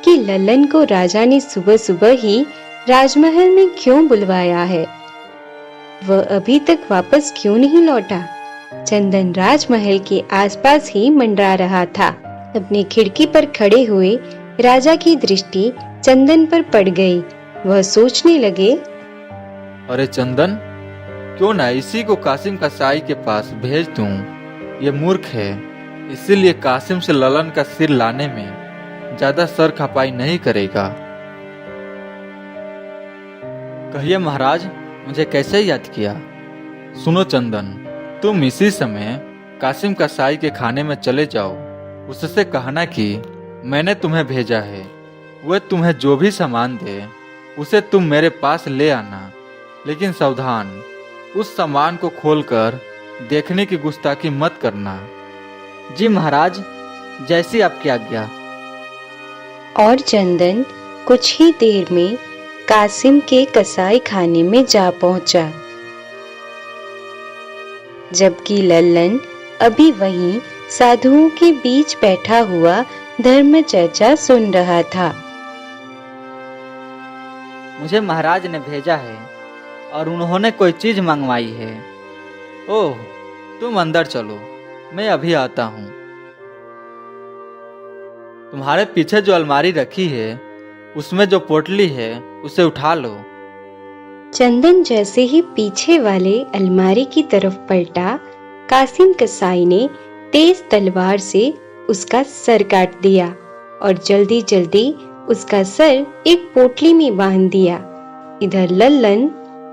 कि लल्लन को राजा ने सुबह सुबह ही राजमहल में क्यों बुलवाया है। वह अभी तक वापस क्यों नहीं लौटा। चंदन राजमहल के आसपास ही मंडरा रहा था। अपनी खिड़की पर खड़े हुए राजा की दृष्टि चंदन पर पड़ गई। वह सोचने लगे, अरे चंदन, क्यों ना इसी को कासिम कसाई के पास भेज दूं। ये मूर्ख है, इसीलिए कासिम से ललन का सिर लाने में ज्यादा सर खपाई नहीं करेगा। कहिए महाराज, मुझे कैसे याद किया। सुनो चंदन, तुम इसी समय कासिम कसाई के खाने में चले जाओ। उससे कहना कि मैंने तुम्हें भेजा है। वह तुम्हें जो भी सामान दे उसे तुम मेरे पास ले आना, लेकिन सावधान, उस सामान को खोलकर देखने की गुस्ताखी मत करना। जी महाराज, जैसी आपकी आज्ञा। और चंदन कुछ ही देर में कासिम के कसाई खाने में जा पहुंचा, जबकि लल्लन अभी वहीं साधुओं के बीच बैठा हुआ धर्म चर्चा सुन रहा था। मुझे महाराज ने भेजा है और उन्होंने कोई चीज मंगवाई है। ओह, तुम अंदर चलो, मैं अभी आता हूँ। तुम्हारे पीछे जो अलमारी रखी है उसमें जो पोटली है उसे उठा लो। चंदन जैसे ही पीछे वाले अलमारी की तरफ पलटा, कासिम कसाई ने तेज तलवार से उसका सर काट दिया और जल्दी जल्दी उसका सर एक पोटली में बांध दिया। इधर लल्लन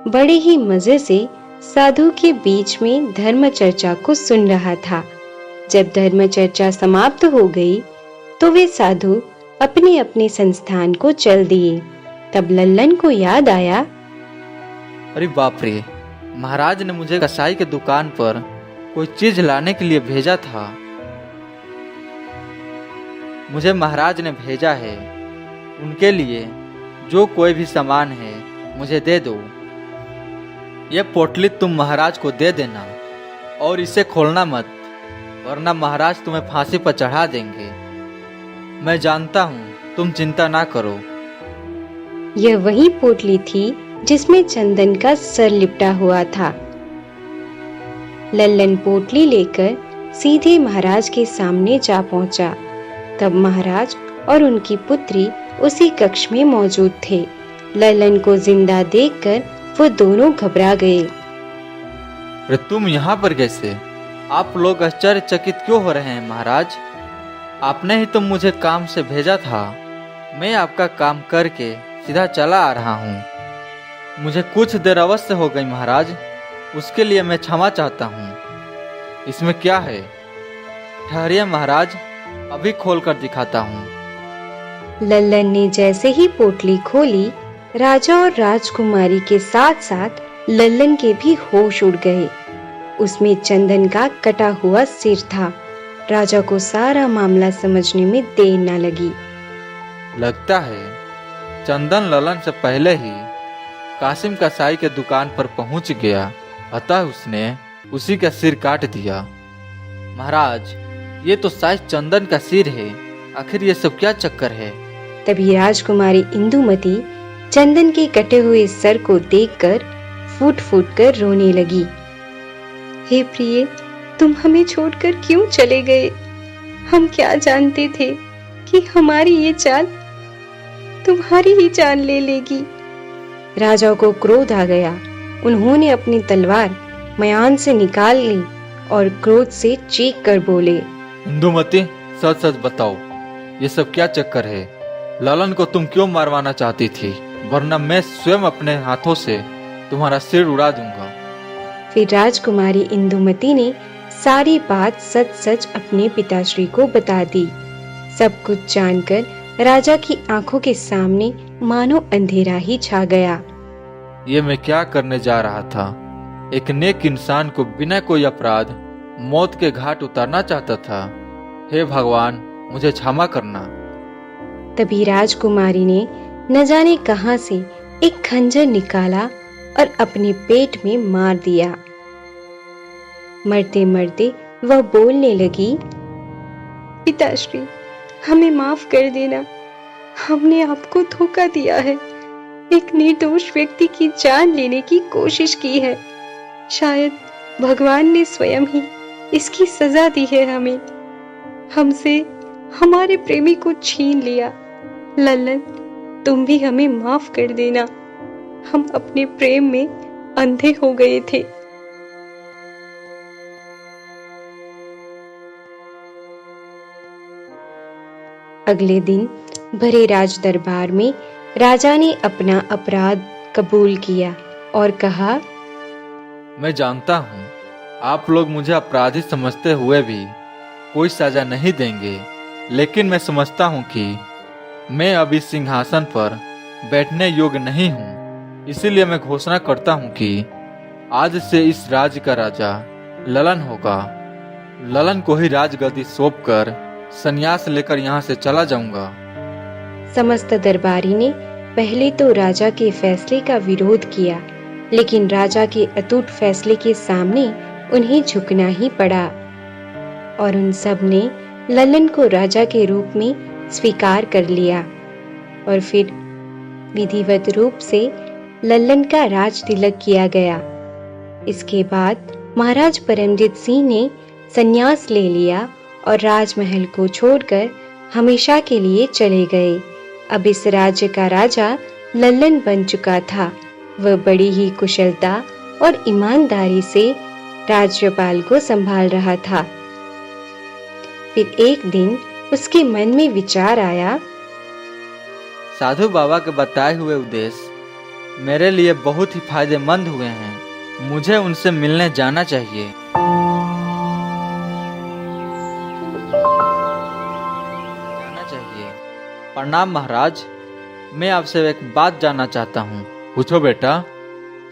बड़े ही मजे से साधु के बीच में धर्म चर्चा को सुन रहा था। जब धर्म चर्चा समाप्त हो गई तो वे साधु अपने अपने संस्थान को चल दिए। तब लल्लन को याद आया, अरे बाप रे, महाराज ने मुझे कसाई के दुकान पर कोई चीज लाने के लिए भेजा था। मुझे महाराज ने भेजा है, उनके लिए जो कोई भी सामान है मुझे दे दो। ये पोटली तुम महाराज को दे देना और इसे खोलना मत, वरना महाराज तुम्हें फांसी पर चढ़ा देंगे। मैं जानता हूँ, तुम चिंता ना करो। यह वही पोटली थी जिसमें चंदन का सर लिपटा हुआ था। लल्लन पोटली लेकर सीधे महाराज के सामने जा पहुंचा। तब महाराज और उनकी पुत्री उसी कक्ष में मौजूद थे। लल्लन को जिंदा देखकर वो दोनों घबरा गए। अरे तुम यहाँ पर कैसे? आप लोग आश्चर्यचकित क्यों हो रहे हैं महाराज? आपने ही तो मुझे काम से भेजा था। मैं आपका काम करके सीधा चला आ रहा हूँ। मुझे कुछ देर अवश्य हो गई महाराज, उसके लिए मैं क्षमा चाहता हूँ। इसमें क्या है? ठहरिए महाराज, अभी खोल कर दिखाता हूँ। लल्लन ने जैसे ही पोटली खोली, राजा और राजकुमारी के साथ साथ लल्लन के भी होश उड़ गए। उसमें चंदन का कटा हुआ सिर था। राजा को सारा मामला समझने में देर न लगी। लगता है चंदन ललन से पहले ही कासिम कसाई के दुकान पर पहुंच गया, अतः उसने उसी का सिर काट दिया। महाराज, ये तो शायद चंदन का सिर है। आखिर ये सब क्या चक्कर है? तभी राजकुमारी इंदुमती चंदन के कटे हुए सर को देखकर फूट फूट कर रोने लगी। हे प्रिय, तुम हमें छोड़कर क्यों चले गए? हम क्या जानते थे कि हमारी ये चाल तुम्हारी ही जान ले लेगी। राजा को क्रोध आ गया। उन्होंने अपनी तलवार म्यान से निकाल ली और क्रोध से चीख कर बोले, इंदुमती, सच सच बताओ, ये सब क्या चक्कर है? ललन को तुम क्यों मारवाना चाहती थी? वरना मैं स्वयं अपने हाथों से तुम्हारा सिर उड़ा दूंगा। फिर राजकुमारी इंदुमती ने सारी बात सच सच अपने पिताश्री को बता दी। सब कुछ जानकर राजा की आंखों के सामने मानो अंधेरा ही छा गया। ये मैं क्या करने जा रहा था? एक नेक इंसान को बिना कोई अपराध मौत के घाट उतारना चाहता था। हे भगवान, मुझे क्षमा करना। तभी राजकुमारी ने न जाने कहां से एक खंजर निकाला और अपने पेट में मार दिया। मरते मरते वह बोलने लगी, पिताश्री, हमें माफ कर देना। हमने आपको धोखा दिया है, एक निर्दोष व्यक्ति की जान लेने की कोशिश की है। शायद भगवान ने स्वयं ही इसकी सजा दी है हमें। हमसे हमारे प्रेमी को छीन लिया। लल्लन, तुम भी हमें माफ कर देना। हम अपने प्रेम में अंधे हो गए थे। अगले दिन भरे राज दरबार में राजा ने अपना अपराध कबूल किया और कहा, मैं जानता हूँ आप लोग मुझे अपराधी समझते हुए भी कोई सजा नहीं देंगे, लेकिन मैं समझता हूँ कि मैं अभी सिंहासन पर बैठने योग्य नहीं हूँ। इसीलिए मैं घोषणा करता हूँ कि आज से इस राज्य का राजा ललन होगा। ललन को ही राजगद्दी सौंपकर संन्यास लेकर यहाँ से चला जाऊंगा। समस्त दरबारी ने पहले तो राजा के फैसले का विरोध किया, लेकिन राजा के अटूट फैसले के सामने उन्हें झुकना ही पड़ा और उन सब ने ललन को राजा के रूप में स्वीकार कर लिया और फिर विधिवत रूप से लल्लन का राज तिलक किया गया। इसके बाद महाराज परमजीत सिंह ने संन्यास ले लिया और राजमहल को छोड़कर हमेशा के लिए चले गए। अब इस राज्य का राजा लल्लन बन चुका था। वह बड़ी ही कुशलता और ईमानदारी से राज्यपाल को संभाल रहा था। फिर एक दिन उसके मन में विचार आया, साधु बाबा के बताए हुए उद्देश्य मेरे लिए बहुत ही फायदेमंद हुए हैं। मुझे उनसे मिलने जाना चाहिए। प्रणाम महाराज, मैं आपसे एक बात जानना चाहता हूँ। पूछो बेटा।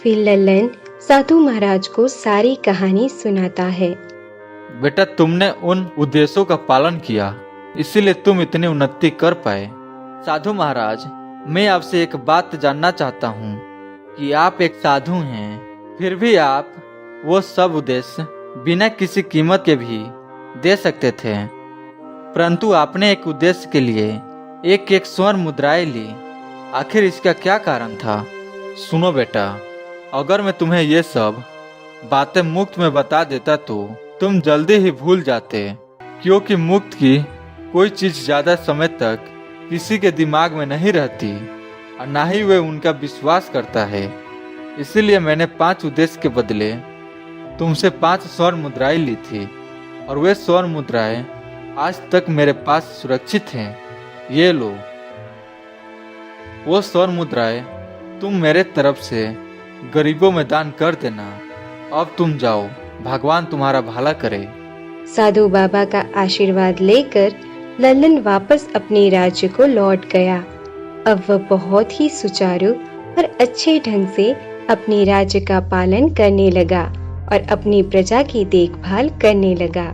फिर लल्लन साधु महाराज को सारी कहानी सुनाता है। बेटा, तुमने उन उद्देश्यों का पालन किया, इसीलिए तुम इतनी उन्नति कर पाए। साधु महाराज, मैं आपसे एक बात जानना चाहता हूँ कि आप एक साधु हैं, फिर भी आप वो सब उद्देश्य बिना किसी कीमत के भी दे सकते थे, परंतु आपने एक उद्देश्य के लिए एक एक स्वर्ण मुद्राएं ली। आखिर इसका क्या कारण था? सुनो बेटा, अगर मैं तुम्हें ये सब बातें मुफ्त में बता देता तो तुम जल्दी ही भूल जाते, क्योंकि मुफ्त की कोई चीज ज्यादा समय तक किसी के दिमाग में नहीं रहती और ना ही वे उनका विश्वास करता है। इसीलिए मैंने 5 उद्देश्य के बदले तुमसे 5 स्वर्ण मुद्राएं ली थी और वे स्वर्ण मुद्राएं आज तक मेरे पास सुरक्षित हैं। ये लो, वो स्वर्ण मुद्राएं तुम मेरे तरफ से गरीबों में दान कर देना। अब तुम जाओ, भगवान तुम्हारा भला करे। साधु बाबा का आशीर्वाद लेकर लल्लन वापस अपने राज्य को लौट गया। अब वह बहुत ही सुचारू और अच्छे ढंग से अपने राज्य का पालन करने लगा और अपनी प्रजा की देखभाल करने लगा।